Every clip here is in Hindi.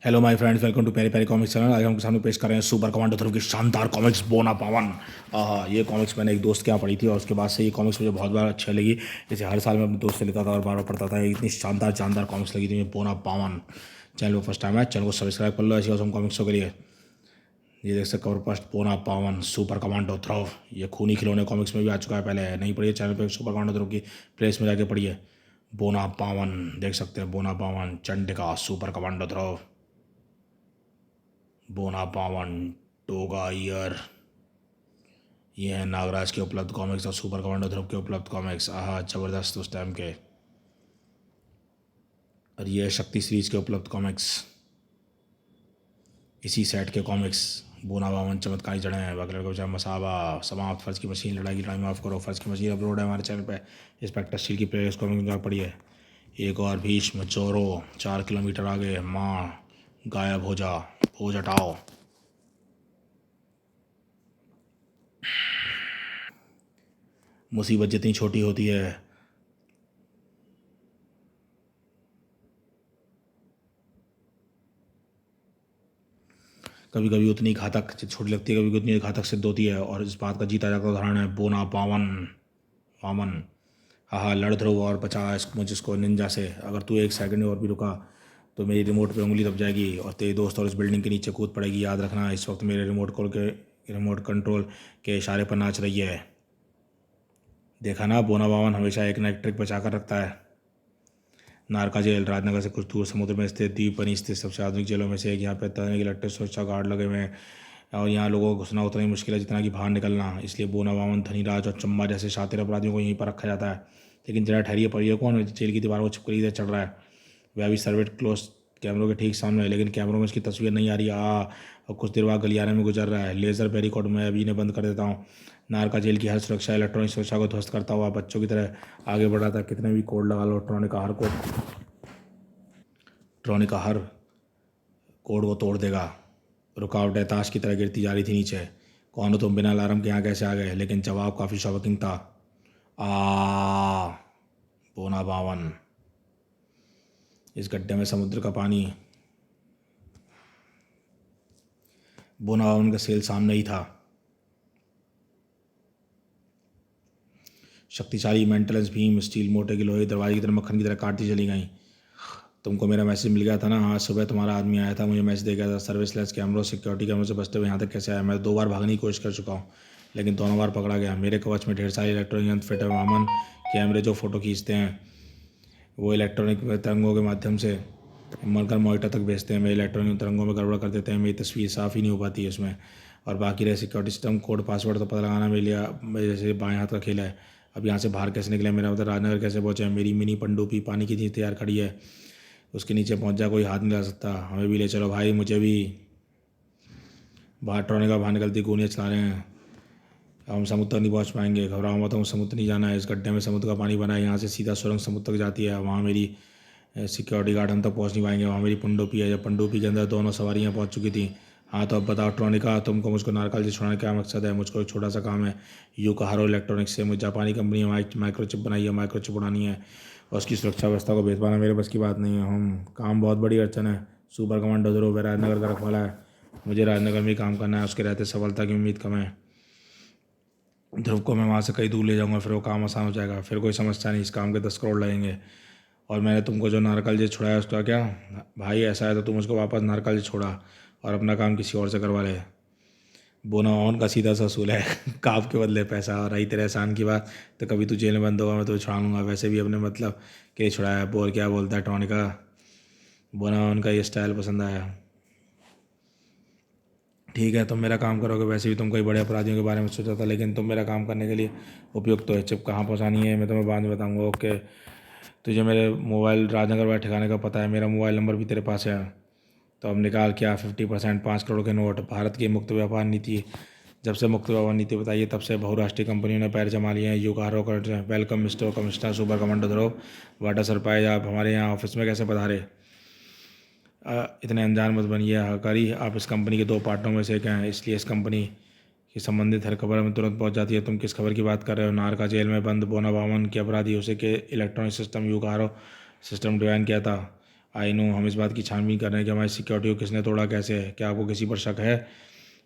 Hello my friends, welcome to Peri Peri Comics channel. आज हम आपके सामने पेश कर रहे हैं सुपर कमांडो ध्रुव की शानदार कॉमिक्स बोना पावन। ये कॉमिक्स मैंने एक दोस्त के यहाँ पढ़ी थी और उसके बाद से ये कॉमिक्स मुझे बहुत बार अच्छी लगी। इसे हर साल मैं अपने दोस्त से लेता था और बार बार पढ़ता था। इतनी शानदार शानदार कॉमिक्स लगी थी मुझे बोना पावन। चैनल को फर्स्ट टाइम है, चैनल को सब्सक्राइब कर लो ऐसी औसम कॉमिक्सों के लिए। ये देख सकते कवर फर्स्ट बोना पावन सुपर कमांडो ध्रुव। ये खूनी खिलौने कॉमिक्स में भी आ चुका है, पहले नहीं पढ़िए चैनल पर सुपर कमांडो ध्रुव की प्लेस में जाके पढ़िए। बोना पावन देख सकते हैं, बोना पावन चंडिका सुपर कमांडो ध्रुव, बोना पावन टोगा ईयर। ये है नागराज के उपलब्ध कॉमिक्स और सुपर कमांडो ध्रुव के उपलब्ध कॉमिक्स। आहा जबरदस्त उस टाइम के। और ये है शक्ति सीरीज के उपलब्ध कॉमिक्स, इसी सेट के कॉमिक्स। बोना पावन चमत्कारी जड़ें हैं वगैरह को चाहे मसाबा समाप्त, फर्ज की मशीन, लड़ाई की लड़ाई माफ़ करो, फर्ज की मशीन अपलोड है हमारे चैनल पे। इंस्पेक्टर स्टील की प्लेलिस्ट कॉमिक जा पड़ी है। एक और भीष्म जोरो 4 किलोमीटर आगे, माँ गायब हो जा, बोझ हटाओ। मुसीबत जितनी छोटी होती है कभी कभी उतनी घातक छोटी लगती है, कभी कभी उतनी घातक सिद्ध होती है। और इस बात का जीता जागता उदाहरण है बोना पावन वामन। हाँ लड़ ध्रुव और बचा मुझको निंजा से। अगर तू एक सेकंड और भी रुका तो मेरी रिमोट पे उंगली दब जाएगी और तेरे दोस्त और इस बिल्डिंग के नीचे कूद पड़ेगी। याद रखना, इस वक्त मेरे रिमोट कंट्रोल के इशारे पर नाच रही है। देखा ना, बोना बावन हमेशा एक ना एक ट्रिक बचा कर रखता है। नारका जेल राजनगर से कुछ दूर समुद्र में स्थित द्वीप पर स्थित सबसे आधुनिक जेलों में से एक। यहाँ पे तरह के लट्टे सुरक्षा गार्ड लगे हुए हैं और यहाँ लोगों को घुसना उतना ही मुश्किल है जितना कि बाहर निकलना। इसलिए बोना बावन, धनीराज और चम्बा जैसे शातिर अपराधियों को यहीं पर रखा जाता है। लेकिन जरा ठहरिए पड़िए, कौन जेल की दीवारों को छिपकली इधर चढ़ रहा है? वह अभी सर्वेट क्लोज कैमरों के ठीक सामने है, लेकिन कैमरों में इसकी तस्वीर नहीं आ रही। और कुछ देर बाद गलियारे में गुजर रहा है। लेज़र बैरिकॉड में अभी इन्हें बंद कर देता हूँ। नारका जेल की हर सुरक्षा इलेक्ट्रॉनिक सुरक्षा को ध्वस्त करता हुआ बच्चों की तरह आगे बढ़ रहा था। कितने भी कोड लगा लो, ट्रॉनिक का हर कोड वो तोड़ देगा। रुकावटें ताश की तरह गिरती जा रही थी नीचे। कौन हो तुम, बिना अलार्म के यहाँ कैसे आ गए? लेकिन जवाब काफ़ी शॉकिंग था। आ बोना बावन, इस गड्ढे में समुद्र का पानी। बोना बावन का सेल सामने ही था। शक्तिशाली मेंटेलेंस भीम स्टील मोटे की लोहे दरवाजे की तरह मक्खन की तरह काटती चली गई। तुमको मेरा मैसेज मिल गया था ना? आज सुबह तुम्हारा आदमी आया था, मुझे मैसेज दे गया था। सर्विसलेस कैमरों सिक्योरिटी कैमरों से बचते हुए यहाँ तक कैसे आया? मैं 2 बार भागने की कोशिश कर चुका हूँ, लेकिन दोनों बार पकड़ा गया। मेरे कवच में ढेर सारे इलेक्ट्रॉनिक यंत्र फिट है वामन। कैमरे जो फोटो खींचते हैं वो इलेक्ट्रॉनिक तरंगों के माध्यम से मरकर मॉनिटर तक भेजते हैं। मेरे इलेक्ट्रॉनिक तरंगों में गड़बड़ कर देते हैं, मेरी तस्वीर साफ़ ही नहीं हो पाती है उसमें। और बाकी रहे सिक्योरिटी सिस्टम कोड पासवर्ड तो पता लगाना मेरे लिए मेरे जैसे बाएं हाथ का खेल है। अब यहाँ से बाहर कैसे निकले? मेरा मतलब राजनगर कैसे पहुँचे? मेरी मिनी पनडुब्बी पानी की चीज़ तैयार खड़ी है, उसके नीचे पहुँच जा, कोई हाथ नहीं ला सकता। हमें भी ले चलो भाई, मुझे भी। बाहर ट्रॉने का बाहर निकलती गोलियाँ चला रहे हैं। अब हम समुद्र तक नहीं पहुँच पाएंगे। घबराओ मत, हम समुद्र नहीं जाना है। इस गड्ढे में समुद्र का पानी बना है, यहाँ से सीधा सुरंग समुद्र तक जाती है। वहाँ मेरी सिक्योरिटी गार्ड हम तक पहुँच नहीं पाएंगे। वहाँ मेरी पनडुब्बी है, जब पनडुब्बी के अंदर दोनों सवारियाँ पहुँच चुकी थी। हाँ तो अब बताओ ट्रॉनिका, तुमको मुझको नारकल से छुड़ाने का क्या मकसद है? मुझको एक छोटा सा काम है। यूकाहारो इलेक्ट्रॉनिक्स से मुझे जापानी कंपनी माइक्रोचिप बनाई है, माइक्रोचिप उड़ानी है और उसकी सुरक्षा व्यवस्था को भेज पाना मेरे बस की बात नहीं है। हम काम बहुत बड़ी अड़चन है। सुपर कमांडो ध्रुव राजनगर का रखवाला है, मुझे राजनगर में ही काम करना है। उसके रहते सफलता की उम्मीद कम है। ध्रुव को मैं वहाँ से कहीं दूर ले जाऊँगा, फिर वो काम आसान हो जाएगा। फिर कोई समस्या नहीं, इस काम के 10 करोड़ लगेंगे। और मैंने तुमको जो नारकल जी छुड़ाया उसका क्या? भाई ऐसा है तो तुम उसको वापस नारकल जी छोड़ा और अपना काम किसी और से करवा ले। बोना ऑन का सीधा सा असूल है काम के बदले पैसा। और रही तेरे एहसान की बात, तो कभी तू जेल में बंद होगा मैं तो छुड़ा लूँगा। वैसे भी अपने मतलब के लिए छुड़ाया। बोल क्या बोलता है टॉनिका? बोना ऑन का ये स्टाइल पसंद आया। ठीक है तुम मेरा काम करोगे, वैसे भी तुम कई बड़े अपराधियों के बारे में सोचा था, लेकिन तुम मेरा काम करने के लिए उपयुक्त तो है। चिप कहाँ पहुँचानी है मैं तुम्हें बाद में बताऊँगा। ओके, तुझे मेरे मोबाइल राजनगर वाले ठिकाने का पता है, मेरा मोबाइल नंबर भी तेरे पास है। तो अब निकाल क्या 50%, 5 करोड़ के नोट। भारत की मुक्त व्यापार नीति, जब से मुक्त व्यापार नीति बताइए तब से बहुराष्ट्रीय कंपनियों ने पैर जमा लिए हैं। यूकारो कर welcome mister commissioner super commando Dhruv. Water surprise, आप हमारे यहाँ ऑफिस में कैसे पधारे? इतने अनजान मत बनिए हकारी, आप इस कंपनी के 2 पार्टनरों में से एक हैं, इसलिए इस कंपनी की संबंधित हर खबर हमें तुरंत पहुंच जाती है। तुम किस खबर की बात कर रहे हो? नारका जेल में बंद बोना बावन के अपराधी उसे के इलेक्ट्रॉनिक सिस्टम यूकारो सिस्टम डिज़ाइन किया था आई नो हम इस बात की छानबीन कर रहे हैं कि हमारी सिक्योरिटी को किसने तोड़ा, कैसे है। क्या आपको किसी पर शक है?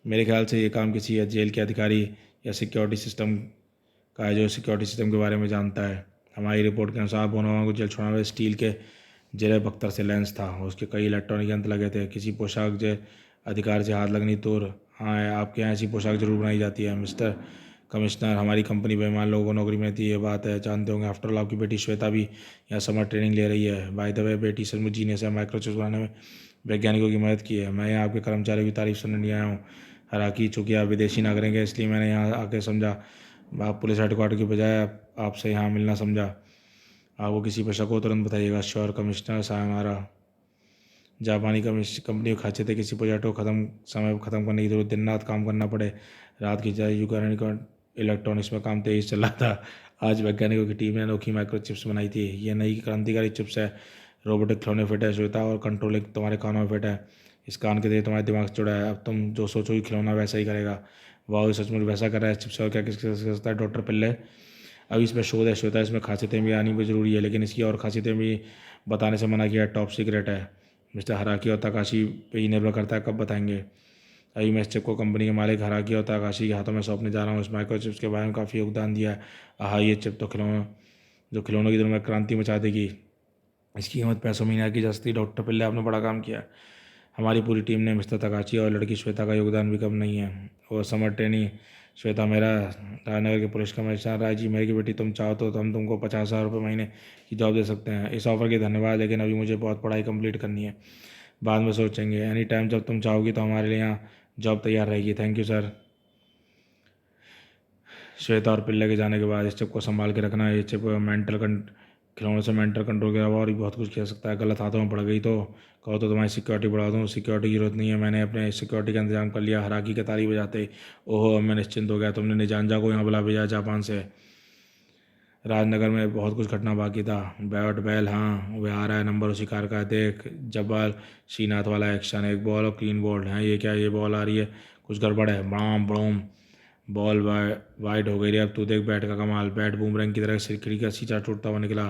मेरे ख्याल से ये काम किसी जेल के अधिकारी या सिक्योरिटी सिस्टम का है, जो सिक्योरिटी सिस्टम के बारे में जानता है। हमारी रिपोर्ट के अनुसार बोनावा को जेल छोड़ाने वाले स्टील के जरे बख्तर से लेंस था। उसके कई इलेक्ट्रॉनिक यंत्र लगे थे। किसी पोशाक जे अधिकार से हाथ लगनी तो हाँ, आपके यहाँ ऐसी पोशाक जरूर बनाई जाती है मिस्टर कमिश्नर। हमारी कंपनी बेईमान लोगों को नौकरी में देती है, ये बात है, जानते होंगे। आफ्टर ऑल आपकी बेटी श्वेता भी यहाँ समर ट्रेनिंग ले रही है। बाय द वे, बेटी सचमुच जीनियस है, माइक्रोचिप्स बनाने में वैज्ञानिकों की मदद की है। मैं यहाँ आपके कर्मचारियों की तारीफ सुनने नहीं आया हूँ हालांकि, चूँकि आप विदेशी नागरिक हैं इसलिए मैंने यहाँ आके समझा, आप पुलिस हेडक्वार्टर की बजाय आपसे यहाँ मिलना समझा। आपको किसी पर शक हो तुरंत बताइएगा। Sure commissioner, sayonara. जापानी कंपनी को खाचे थे किसी प्रोजेक्ट को समय ख़त्म करने की जरूरत, दिन रात काम करना पड़े। रात की जाए यूक्रेन इलेक्ट्रॉनिक्स में काम तेज चल रहा था। आज वैज्ञानिकों की टीम ने अनोखी माइक्रो चिप्स बनाई थी। ये नई क्रांतिकारी चिप्स है। रोबोटिक खिलौने फिट है श्वेता, और कंट्रोलिंग तुम्हारे कानों में फिट है। इस कान के जरिए तुम्हारे दिमाग से जुड़ा है। अब तुम जो सोचोगी खिलौना वैसा ही करेगा। वाह, सचमुच वैसा कर रहा है चिप्स। और क्या किसके सकता है डॉक्टर पिल्ले? अभी इसमें शोध है श्वेता, इसमें खासियतें भी आनी भी ज़रूरी है, लेकिन इसकी और खासियतें भी बताने से मना किया है। टॉप सीक्रेट है। मिस्टर हराकी और तकाशी पे ही निर्भर करता है कब बताएंगे। अभी मैं इस चिप को कंपनी के मालिक हराकी और तकाशी के हाथों में सौंपने जा रहा हूँ। इस माइक्रो चिप्स के बारे में काफ़ी योगदान दिया है। ये चिप तो खिलौनों की दुनिया में क्रांति मचा देगी। इसकी कीमत पैसों में नहीं की जा सकती। डॉक्टर पिल्ले, आपने बड़ा काम किया। हमारी पूरी टीम ने मिस्टर तकाची और लड़की श्वेता का योगदान भी कम नहीं है। और समर ट्रेनी श्वेता मेरा राजनगर के पुलिस कमिश्नर राय जी, मेरी बेटी तुम चाहो तो हम तुमको 50,000 रुपये महीने की जॉब दे सकते हैं। इस ऑफ़र के धन्यवाद, लेकिन अभी मुझे बहुत पढ़ाई कंप्लीट करनी है, बाद में सोचेंगे। एनी टाइम जब तुम चाहोगी तो हमारे लिए यहाँ जॉब तैयार रहेगी। Thank you sir. श्वेता और पिल्ले के जाने के बाद इस चिप को संभाल के रखना। ये चिप खिलौनों से मेंटल कंट्रोल के अलावा और भी बहुत कुछ किया सकता है। गलत हाथों में पड़ गई तो कहो तो तुम्हारी सिक्योरिटी बढ़ा दूँ। सिक्योरिटी की जरूरत नहीं है, मैंने अपने सिक्योरिटी का इंतजाम कर लिया। हराकी के ताली बजाते ओहो, अब मैं निश्चिंत हो गया। तुमने निजांजा को यहाँ बुला भेजा जापान से। राजनगर में बहुत कुछ घटना बाकी था। बैट बैल, हाँ वह आ रहा है, नंबर उसी कार का है। देख जब्बाल श्रीनाथ वाला एक्शन, एक बॉल और क्लीन बोल्ड है। ये क्या, ये बॉल आ रही है, कुछ गड़बड़ है। ब्राम ब्रोम, बॉल वाइड हो गई रे। अब तू देख बैट का कमाल। बैट बूमरैंग की तरह सिर खिड़की का सीचा टूटता हुआ निकला,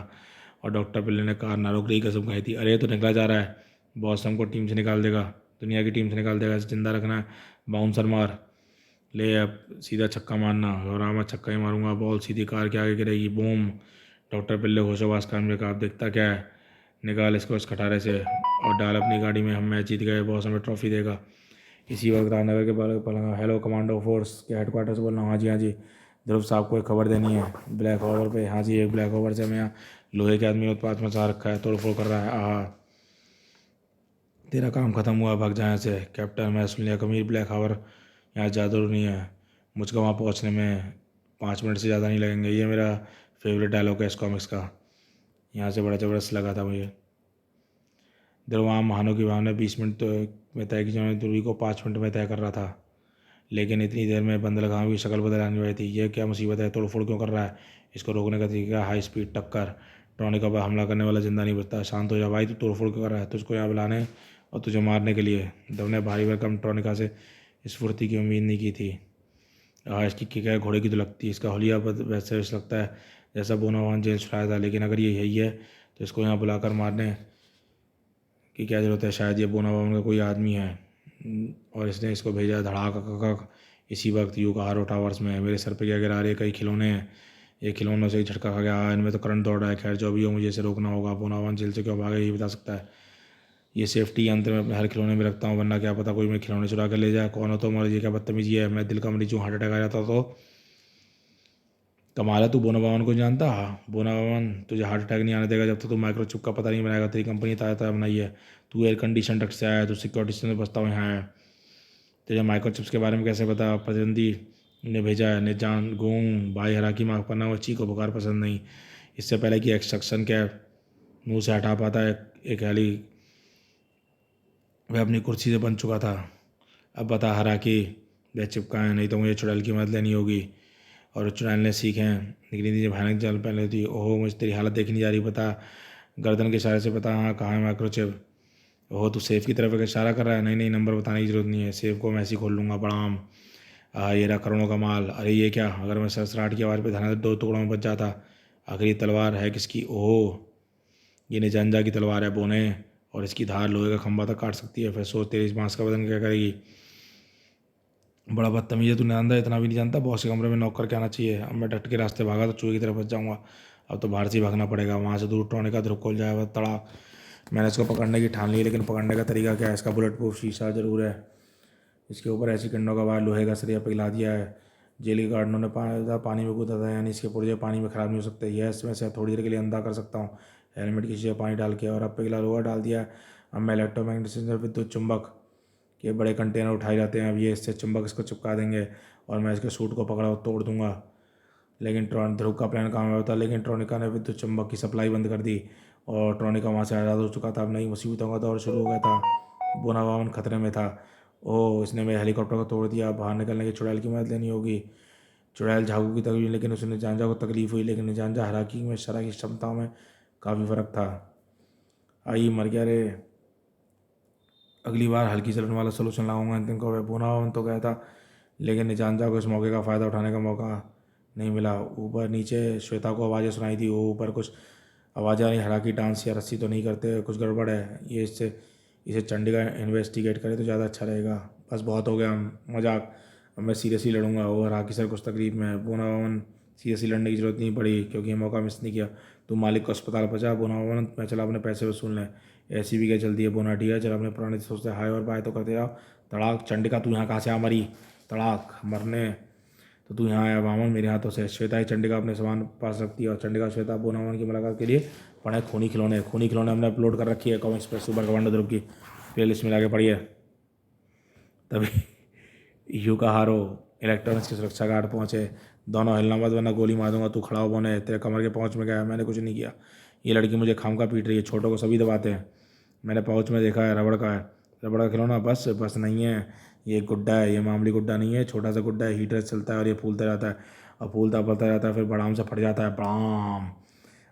और डॉक्टर पिल्ले ने कार ना रोक रही कसम खाई थी। अरे तो निकला जा रहा है, बॉस हमको टीम से निकाल देगा, दुनिया की टीम से निकाल देगा। इसे जिंदा रखना है। बाउंसर मार ले, अब सीधा छक्का मारना। और मैं छक्का ही मारूंगा। बॉल सीधी कार के आगे गिरेगी। बूम। डॉक्टर पिल्ले होशोबाज काम में कहा, आप देखता क्या है, निकाल इसको इस खटारे से और डाल अपनी गाड़ी में। हम मैच जीत गए, बॉस हमें ट्रॉफी देगा। इसी वक्त रामनगर के बालक पलंगा। हेलो कमांडो फोर्स के हेडक्वार्टर से बोल रहा हूँ। हाँ जी, हाँ जी। ध्रुव साहब को एक खबर देनी है ब्लैक ओवर पे। हाँ जी, एक ब्लैक ओवर से मैं यहाँ लोहे के आदमी ने उत्पात मचा रखा है, तोड़ फोड़ कर रहा है। तेरा काम खत्म हुआ, भाग जाए से। कैप्टन, मैं सुन लिया कमीर ब्लैक ओवर यहाँ ज़्यादा नहीं है, मुझको वहाँ पहुँचने में 5 मिनट से ज़्यादा नहीं लगेंगे। ये मेरा फेवरेट डायलॉग है इस कॉमिक्स का, यहाँ से बड़ा ज़बरदस्त लगा था मुझे। ध्रुवाम महानों की भावना 20 मिनट तो में तय की, जिन्होंने ध्रुवी को 5 मिनट में तय कर रहा था, लेकिन इतनी देर में बंदल गाँव की शक्ल बदल आने वाली थी। यह क्या मुसीबत है, तोड़फोड़ क्यों कर रहा है? इसको रोकने का तरीका हाई स्पीड टक्कर। ट्रॉनिका पर हमला करने वाला जिंदा नहीं बचता। शांत हो जा भाई, तू तोड़फोड़ क्यों कर रहा है? तुझको यहाँ बुलाने और तुझे मारने के लिए। ध्रुव ने भारी भरकम ट्रॉनिका से इस फुर्ती की उम्मीद नहीं की थी। इसकी किक है घोड़े की तो लगती। इसका होलिया वैसे लगता है जैसा बोनावान जेल छुड़ाया था, लेकिन अगर ये यही है तो इसको यहाँ बुलाकर मारने की क्या ज़रूरत है? शायद ये बोनावान का कोई आदमी है और इसने इसको भेजा। धड़ाक। इसी वक्त यूकाहारो टावर्स में मेरे सर पे क्या गिरा रहे, कई खिलौने हैं। ये खिलौनों से ही झटका खा गया, इनमें तो करंट दौड़ रहा है। खैर जो भी हो, मुझे इसे रोकना होगा। बोनावान जेल से क्यों भागा ये बता सकता है? ये सेफ्टी यंत्र मैं अपने हर खिलौने में रखता हूँ, वरना क्या पता कोई मेरे खिलौने चुरा कर ले जाए। कौन हो तुम और ये क्या बदतमीजी है? मैं दिल का मरीज हूँ, हार्ट अटैक आ जाता तो कमाल है। तू बोनावान को जानता? हाँ, बोनावान तुझे हार्ट अटैक नहीं आने देगा जब तक तू माइक्रोचिप का पता नहीं बनाएगा। तेरी कंपनी ताज़ा ताज़ा बनाई है, तू एयर कंडीशन ट्रक से आया है, तू सिक्योरिटी से बचता हुआ यहाँ है। तुझे माइक्रोचिप्स के बारे में कैसे पता? प्रतिनिधि ने भेजा है। निजान गोंग भाई हराकी माफ करना, वो ची को बुखार पसंद नहीं। इससे पहले कि एक्सट्रक्शन के मुंह से हटा पाता है एक हाली, वह अपनी कुर्सी से बन चुका था। अब बता हराकी, वह चिपका है, नहीं तो मुझे चुड़ैल की मदद लेनी होगी। और चुड़ैल ने सीखें निकली थी भयानक जल पहले थी। ओहो, मुझे तेरी हालत देखी नहीं जा रही। पता गर्दन के इशारे से पता। हाँ, कहाँ है माइक्रोचिप? ओहो, तू सेफ की तरफ एक इशारा कर रहा है। नहीं नहीं, नंबर बताने की जरूरत नहीं है, सेफ को मैं ऐसे ही खोल लूँगा। प्रणाम। ये रहा करोड़ों का माल। अरे ये क्या, अगर मैं सरसराहट की आवाज़ पर ध्यान 2 टुकड़ों में बच जाता। आखिर ये तलवार है किसकी? ओहो, ये निजांजा की तलवार है बोने। और इसकी धार लोहे का खंभा तक काट सकती है। फिर सोच तेरी इस बांस का बदन क्या करेगी। बड़ा बदतमीज है तू नांदा, इतना भी नहीं जानता, बॉस के कमरे में नॉक करके आना चाहिए। अब मैं डट के रास्ते भागा तो चूहे की तरफ बच जाऊंगा। अब तो बाहर से ही भागना पड़ेगा, वहाँ से दूर टोने का ध्रुव खोल जाएगा तड़ा। मैंने इसको पकड़ने की ठान ली, लेकिन पकड़ने का तरीका क्या है। इसका बुलेट प्रूफ शीशा जरूर है, इसके ऊपर ऐसी किंडों का बार लोहे का सरिया पिघला दिया है। जेल के गार्डनों ने पानी में कूदा था, यानी इसके पुर्जे पानी में ख़राब नहीं हो सकते। यह इसमें से थोड़ी देर के लिए अंधा कर सकता हूँ हेलमेट की शीशे पानी डाल के। और अब पिघला लोहा डाल दिया। अब मैं इलेक्ट्रोमैग्नेटिक विद्युत चुंबक के बड़े कंटेनर उठाए जाते हैं। अब ये इससे चुंबक इसको चिपका देंगे और मैं इसके सूट को पकड़ा और तोड़ दूंगा। लेकिन ध्रुव का प्लान कामयाब होता, लेकिन ट्रोनिका ने विद्युत चुंबक की सप्लाई बंद कर दी और ट्रोनिका वहाँ से आज़ाद हो चुका था। अब नई मुसीबतों का दौर शुरू हो गया था। बोनावामन खतरे में था। ओह, इसने मेरे हेलीकॉप्टर को तोड़ दिया। बाहर निकलने की चुड़ैल की मदद लेनी होगी। चुड़ैल झागू की तकलीफ, लेकिन उसने निजांजा को तकलीफ हुई। लेकिन निजांजा हराकी में शरा की क्षमताओं में काफ़ी फ़र्क था। आई मर गया रे, अगली बार हल्की चलन वाला सोल्यूशन लाऊंगा। अंतिम को बोनावामन तो गया था, लेकिन निजांजा को इस मौके का फ़ायदा उठाने का मौका नहीं मिला। ऊपर नीचे श्वेता को आवाज़ें सुनाई थी। वो ऊपर कुछ आवाज़ें आ रही, हराकी डांस या रस्सी तो नहीं करते, कुछ गड़बड़ है। ये इसे चंडीगढ़ इन्वेस्टिगेट करे तो ज़्यादा अच्छा रहेगा। बस बहुत हो गया मजाक, अब मैं सीरियसली लड़ूंगा। और हराकी सर कुछ तकलीफ में है। बोनावामन सीरियसली लड़ने की जरूरत नहीं पड़ी, क्योंकि ये मौका मिस नहीं किया। तुम मालिक को अस्पताल पहुँचा। बोनावामन मैं चला अपने पैसे वसूल लें। ऐसी भी क्या चलती है बोना, ठीक है चल अपने पुराने सोचते हाय और बाय तो करते जाओ। तड़ाक, चंडिका तू यहाँ कहाँ से आ मरी। तड़ाक, मरने तो तू यहाँ आया वामन मेरे हाथों से। श्वेता ही चंडिका अपने सामान पास रखती है और चंडिका श्वेता बोनावामन की मुलाकात के लिए पढ़े खूनी खिलौने। खूनी खिलौने हमने अपलोड कर रखी है कॉमिक्स पर, सुपर कमांडो ध्रुव की प्लेलिस्ट में लाके पढ़िए। तभी यूकाहारो इलेक्ट्रॉनिक्स के सुरक्षा गार्ड पहुंचे। दोनों हिलना मत वरना गोली मार दूंगा। तू खड़ा हो बोने, तेरे कमर के पहुंच में गया। मैंने कुछ नहीं किया। ये लड़की मुझे खामका पीट रही है। छोटों को सभी दबाते हैं। मैंने पाउच में देखा है, रबड़ का है। रबड़ का खिलौना बस नहीं है, ये गुड्डा है। ये मामूली गुड्डा नहीं है, छोटा सा गुड्डा है। हीटर चलता है और ये फूलता रहता है और फूलता फलता रहता है, फिर बड़ाम से फट जाता है। बड़ाम,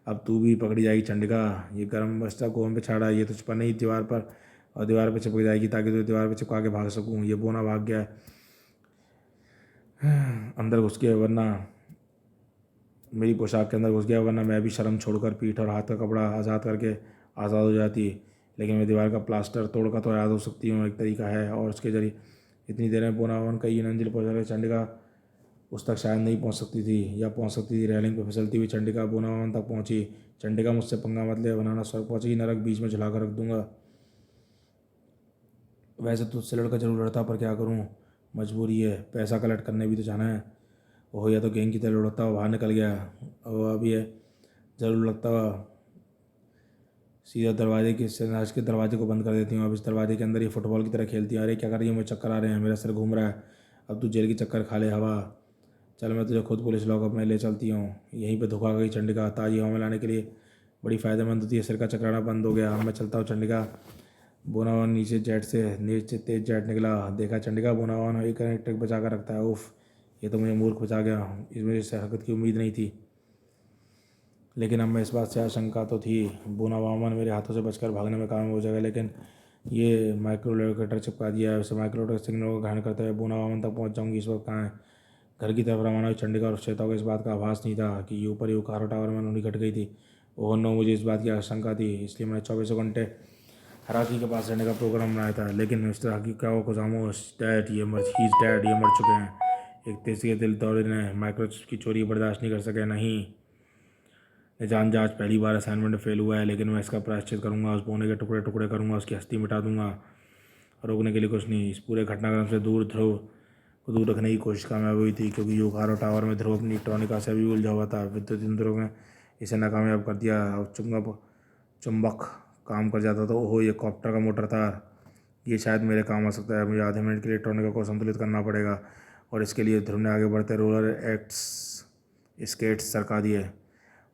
अब तू भी पकड़ी जाएगी चंडिका। ये गर्म बस्ता गोम पे छाड़ा, ये तुझ पर नहीं दीवार पर, और दीवार पर चिपक जाएगी ताकि तू दीवार पर चिपका के भाग सकूँ। ये बोना भाग गया अंदर घुस गया, वरना मेरी पोशाक के अंदर घुस गया, वरना मैं भी शर्म छोड़कर पीठ और हाथ का कपड़ा आज़ाद करके आज़ाद हो जाती। लेकिन मैं दीवार का प्लास्टर तोड़कर तो आज़ाद हो सकती हूँ, एक तरीका है। और उसके जरिए इतनी देर में बोनावामन कई मंजिल पहुँचा। चंडिका उस तक शायद नहीं पहुँच सकती थी, या पहुँच सकती थी। रेलिंग पर फिसलती हुई चंडिका बोनावामन तक पहुँची। चंडिका मुझसे पंगा मत ले, बनाना स्वर्ग पहुँचेगी, नरक बीच में झुला कर रख दूंगा। वैसे तुझसे लड़का जरूर लड़ता, पर क्या करूँ, मजबूरी है। पैसा कलेक्ट करने भी तो जाना है। ओह, या तो गैंग की तरह लड़ता हुआ बाहर निकल गया। और अब ये ज़रूर लगता हुआ सीधा दरवाजे के आज के दरवाजे को बंद कर देती हूँ। अब इस दरवाजे के अंदर ये फुटबॉल की तरह खेलती है। अरे क्या कर रही है, मुझे चक्कर आ रहे हैं, मेरा सिर घूम रहा है। अब तू जेल की चक्कर खा ले हवा। चल मैं तुझे खुद पुलिस लॉकअप में ले चलती हूँ। यहीं पे धोखा गई चंडिका। ताज़ी हवा में लाने के लिए बड़ी फ़ायदेमंद होती है। सिर का चकराना बंद हो गया। अब मैं चलता हूँ चंडिका। बोनावान नीचे तेज जेट निकला। देखा चंडिका बोनावान एक ट्रिक बचा कर रखता है। उफ, ये तो मुझे मूर्ख बचा गया। इसमें इससे हरकत की उम्मीद नहीं थी, लेकिन अब मैं इस बात से आशंका तो थी। बोनावामन मेरे हाथों से बचकर भागने में कामयाब हो जाएगा, लेकिन ये माइक्रो लोकेटर चिपका दिया है। उसे माइक्रो लोकेटर सिग्नल को ग्रहण करते हुए बोनावामन तक पहुंच जाऊंगी। इस वक्त कहाँ है। घर की तरफ रवाना हुई चंडिका और श्वेता को इस बात का आभास नहीं था कि ये ऊपर यूकारो टावर में उन्होंने घट गई थी। ओह नो, मुझे इस बात की आशंका थी, इसलिए मैंने 24 घंटे हराकी के पास रहने का प्रोग्राम बनाया था। लेकिन मिस्टर हकी का वो खुजामोश डैड, ये मर चुके हैं। एक तेजी के दिल दौड़े ने माइक्रोचिप की चोरी बर्दाश्त नहीं कर सके। नहीं, निजान जहाज पहली बार असाइनमेंट में फेल हुआ है, लेकिन मैं इसका प्रायश्चित करूंगा। उस बोने के टुकड़े टुकड़े करूंगा, उसकी हस्ती मिटा दूंगा। रोकने के लिए कुछ नहीं। इस पूरे घटनाक्रम से ध्रुव को दूर रखने की कोशिश कामयाब हुई थी, क्योंकि यूकारो टावर में ध्रुव अपनी ट्रॉनिका से भी उलझा हुआ था। विद्युत यंत्रों ने इसे नाकामयाब कर दिया और चुंबक काम कर जाता। तो ओहो, ये कॉप्टर का मोटर था। ये शायद मेरे काम आ सकता है। मुझे आधे मिनट के लिए ट्रॉनिका को संतुलित करना पड़ेगा, और इसके लिए ध्रुव ने आगे बढ़ते रोलर स्केट्स सरका दिए।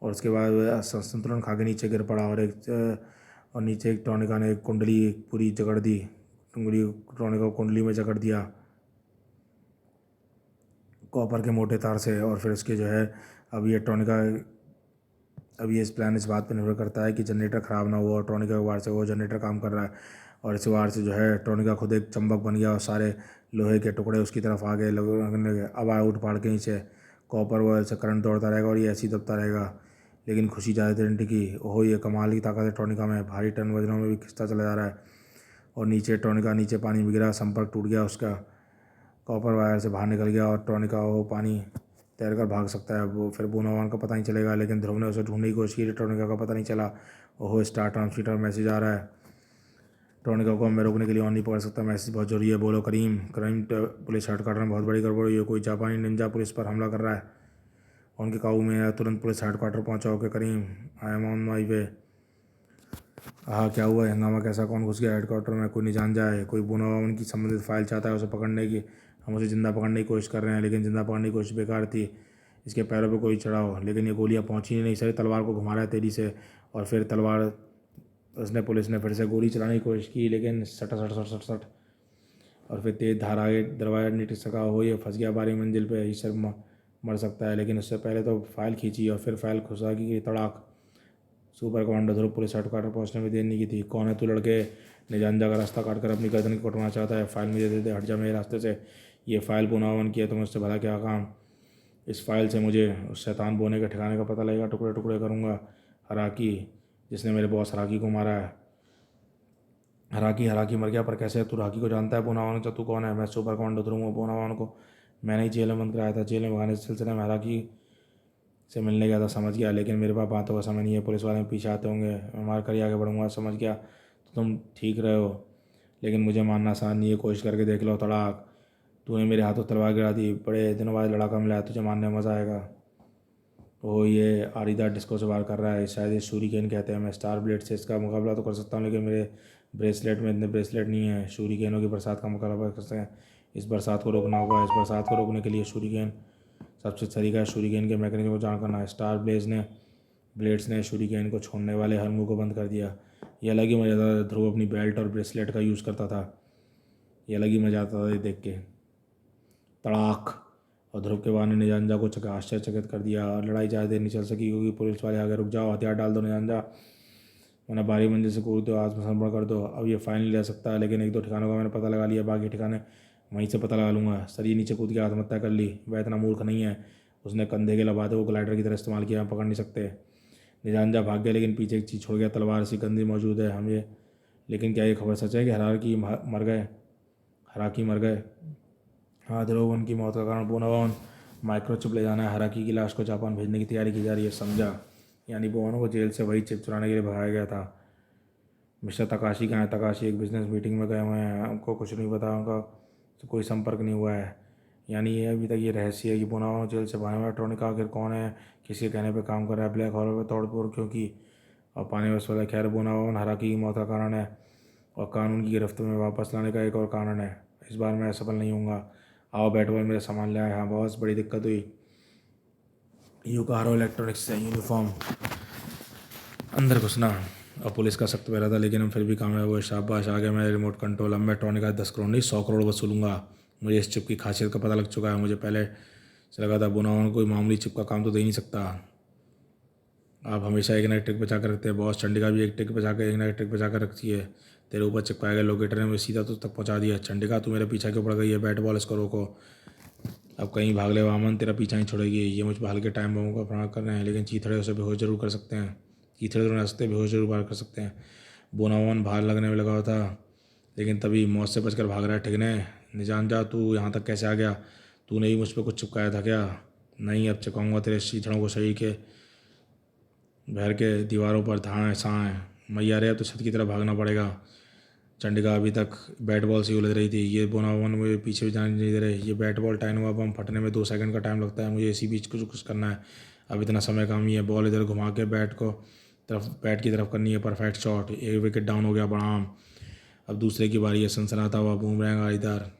और उसके बाद वह संतुलन खा के नीचे गिर पड़ा। और नीचे एक टॉनिका ने एक कुंडली पूरी जकड़ दी। टॉनिका को कुंडली में जकड़ दिया कॉपर के मोटे तार से। और फिर इसके जो है अब ये इस प्लान इस बात पर निर्भर करता है कि जनरेटर ख़राब ना हुआ। और टॉनिका के वार से वो जनरेटर काम कर रहा है, और इस वार से जो है टॉनिका खुद एक चंबक बन गया और सारे लोहे के टुकड़े उसकी तरफ आ गए लगने लगे। अब आया उठ पाड़ के नीचे कॉपर वो ऐसे करंट दौड़ता रहेगा और ये ऐसे ही दबता रहेगा। लेकिन खुशी ज़्यादा देर नहीं टिकी। ओहो, ये कमाल की ताकत है टॉनिका में। भारी टन वजनों में भी खिंचता चला जा रहा है। और नीचे टॉनिका नीचे पानी में गिरा, संपर्क टूट गया उसका, कॉपर वायर से बाहर निकल गया और टॉनिका वो पानी तैर कर भाग सकता है। वो फिर बोनावान का पता नहीं चलेगा, लेकिन ध्रुव ने उसे ढूंढने की कोशिश की, टॉनिका का पता नहीं चला। ओहो, स्टार ट्रांसमीटर मैसेज आ रहा है। टॉनिका को मैं रोकने के लिए ऑन नहीं पकड़ सकता, मैसेज बहुत जरूरी है। बोलो करीम। करीम, पुलिस हेडक्वार्टर में बहुत बड़ी गड़बड़ हुई है। कोई जापानी निंजा पुलिस पर हमला कर रहा है, उनके काबू में है। तुरंत पुलिस हेडक्वार्टर पहुंचाओ। के करीम, आई एम ऑन माई वे। हाँ, क्या हुआ? हंगामा कैसा? कौन घुस गया हेडक्वार्टर में? कोई नहीं जान जाए। कोई बोनावान की संबंधित फाइल चाहता है उसे पकड़ने की। हम उसे जिंदा पकड़ने की कोशिश कर रहे हैं, लेकिन जिंदा पकड़ने की कोशिश बेकार थी। इसके पैरों पे कोई चढ़ाओ, लेकिन ये गोलियां पहुंची ही नहीं। सर तलवार को घुमा रहा है तेजी से, और फिर तलवार पुलिस ने फिर से गोली चलाने की कोशिश की, लेकिन सट सट सट सट सट, और फिर तेज धार आगे दरवाजा नहीं टिक सका। हो, ये फंस गया 12वीं मंजिल पे। ही सर मर सकता है, लेकिन उससे पहले तो फाइल खींची और फिर फाइल घुसा की तड़ाक। सुपर कमांडर ध्रुव पुलिस हेडक्वार्टर पहुंचने में देर नहीं की थी। कौन है तू लड़के? निजांजा का रास्ता काट कर अपनी गर्दन को कटवाना चाहता है। फाइल मुझे दे दे, हट जा मेरे रास्ते से। ये फाइल पुनावन की है, तो मुझसे भला क्या काम? इस फाइल से मुझे उस शैतान बोने के ठिकाने का पता लगेगा। टुकड़े टुकड़े करूँगा। हराकी, जिसने मेरे बॉस हराकी को मारा है। हराकी हराकी मर गया, पर कैसे? तू हराकी को जानता है? पुनावन का तू कौन है? मैं सुपर कमांडर ध्रुव हूँ। पुनावन को मैंने ही जेल में बंद कराया था। जेल में भगाने के सिलसिले में हराकी से मिलने गया था, समझ गया। लेकिन मेरे पास बातों का समय नहीं है। पुलिस वाले पीछे आते होंगे, मैं मार कर ही आगे बढ़ूंगा, समझ गया? तो तुम ठीक रहे हो, लेकिन मुझे मानना आसान नहीं है। कोशिश करके देख लो। तड़ाक, तूने मेरे हाथों तलवार गिरा दी। बड़े दिनों बाद लड़ाका मिला है, तुझे मानने में मज़ा आएगा। वो ये आरिदा डिस्को से वार कर रहा है, शायद ये शूरिकेन कहते हैं। मैं स्टार ब्लेड से इसका मुकाबला तो कर सकता हूँ, लेकिन मेरे ब्रेसलेट में इतने ब्रेसलेट नहीं है। शूरिकेनों की बरसात का मुकाबला कर सकते हैं। इस बरसात को रोकना होगा। इस बरसात को रोकने के लिए शूरिकेन सबसे तरीका है। शूरिकेन के मैकेनिज्म को जान करना है। स्टार ब्लेड्स ने शूरिकेन को छोड़ने वाले हर मुंह को बंद कर दिया। ये अलग ही मज़ा था। ध्रुव अपनी बेल्ट और ब्रेसलेट का यूज़ करता था। ये अलग ही मज़ा आता था ये देख के। तड़ाक, और ध्रुव के वार ने निजांजा को आश्चर्यचकित कर दिया। और लड़ाई ज़्यादा देर नहीं चल सकी, क्योंकि पुलिस वाले आगे रुक जाओ, हथियार डाल दो निजांजा, वरना 12वीं मंजिल से कूद दो, आत्मसमर्पण कर दो। अब ये फाइल नहीं ले सकता, लेकिन एक दो ठिकानों का मैंने पता लगा लिया। बाकी ठिकाने वहीं से पता लगा लूँगा। सर ये नीचे कूद के आत्महत्या कर ली। वह इतना मूर्ख नहीं है। उसने कंधे के लबादे को ग्लाइडर की तरह इस्तेमाल किया। हम पकड़ नहीं सकते। निजांजा भाग गया, लेकिन पीछे एक चीज़ छोड़ गया। तलवार सी गंदी मौजूद है हम ये। लेकिन क्या ये खबर सच है कि हराकी मर गए? हाँ, ध्रुव उनकी मौत का कारण बोनावन माइक्रोचिप ले जाना है। हराकी की लाश को जापान भेजने की तैयारी की जा रही है, समझा? यानी बोनो को जेल से वही चिप चुराने के लिए भगाया गया था। मिस्टर तकाशी कहाँ है? तकाशी एक बिजनेस मीटिंग में गए हुए हैं, हमको कुछ नहीं पता, उनका तो कोई संपर्क नहीं हुआ है। यानी ये अभी तक ये रहस्य है कि बोनावन जेल से बाहर हुआ। टोनिका आखिर कौन है? किसी के कहने पे काम कर रहा है? ब्लैक होल पर तोड़फोड़ क्यों की? और पाने बस वाला। खैर, बोनावन हराकी की मौत का कारण है, और कानून की गिरफ्त में वापस लाने का एक और कारण है। इस बार मैं सफल नहीं होऊंगा। आओ बैट बॉल मेरा सामान ले आए। हाँ बॉस, बड़ी दिक्कत हुई। यूकारो इलेक्ट्रॉनिक्स से यूनिफॉर्म अंदर घुसना और पुलिस का सख्त पहरा था, लेकिन हम फिर भी कामयाब हुए। शाबाश, आ गया मेरा रिमोट कंट्रोल। अब मैं टॉनिका 10 करोड़ नहीं 100 करोड़ वसूलूंगा। मुझे इस चिप की खासियत का पता लग चुका है। मुझे पहले से लगा था बुनावन कोई मामूली चिप का काम तो दे ही नहीं सकता। आप हमेशा एक ना एक ट्रिक बचा कर रखते हैं बॉस। चंडिका भी एक ना एक ट्रिक बचा कर रखती है। तेरे ऊपर चिपकाया गया लोकेटर ने मुझे सीधा तो तक पहुंचा दिया। चंडिका, तू मेरे पीछा क्यों पड़ गई है? बैट बॉल, इसको रोको। अब कहीं भाग ले वामन, तेरा पीछा ही छोड़ेगी। ये मुझ पर हल्के टाइम बमों का प्रणाम कर रहे हैं, लेकिन चीथड़े उसे बेहोश जरूर कर सकते हैं। चीथड़े तो रास्ते बेहोश जरूर बाहर कर सकते हैं। बोनावन बाहर लगने में लगा हुआ था, लेकिन तभी मौत से बचकर भाग रहा है। ठिकने निजांजा, तू यहाँ तक कैसे आ गया? तूने ही मुझ पर कुछ चिपकाया था क्या? नहीं, अब चिपकाऊंगा तेरे चीथड़ों को सही के भर के दीवारों पर। धाएँ साएँ मैया रे, अब तो छत की तरफ भागना पड़ेगा। चंडिका अभी तक बैट बॉल से उलझ रही थी। ये बोनावन मुझे पीछे भी जाने नहीं दे रहे। ये बैट बॉल टाइनोवा बम फटने में 2 सेकंड का टाइम लगता है। मुझे इसी बीच कुछ करना है। अब इतना समय कम ही है। बॉल इधर घुमा के बैट की तरफ करनी है। Perfect shot. एक विकेट डाउन हो गया। बढ़ाम। अब दूसरे की बारी है। सनसनाता हुआ बूमरैंग आईदार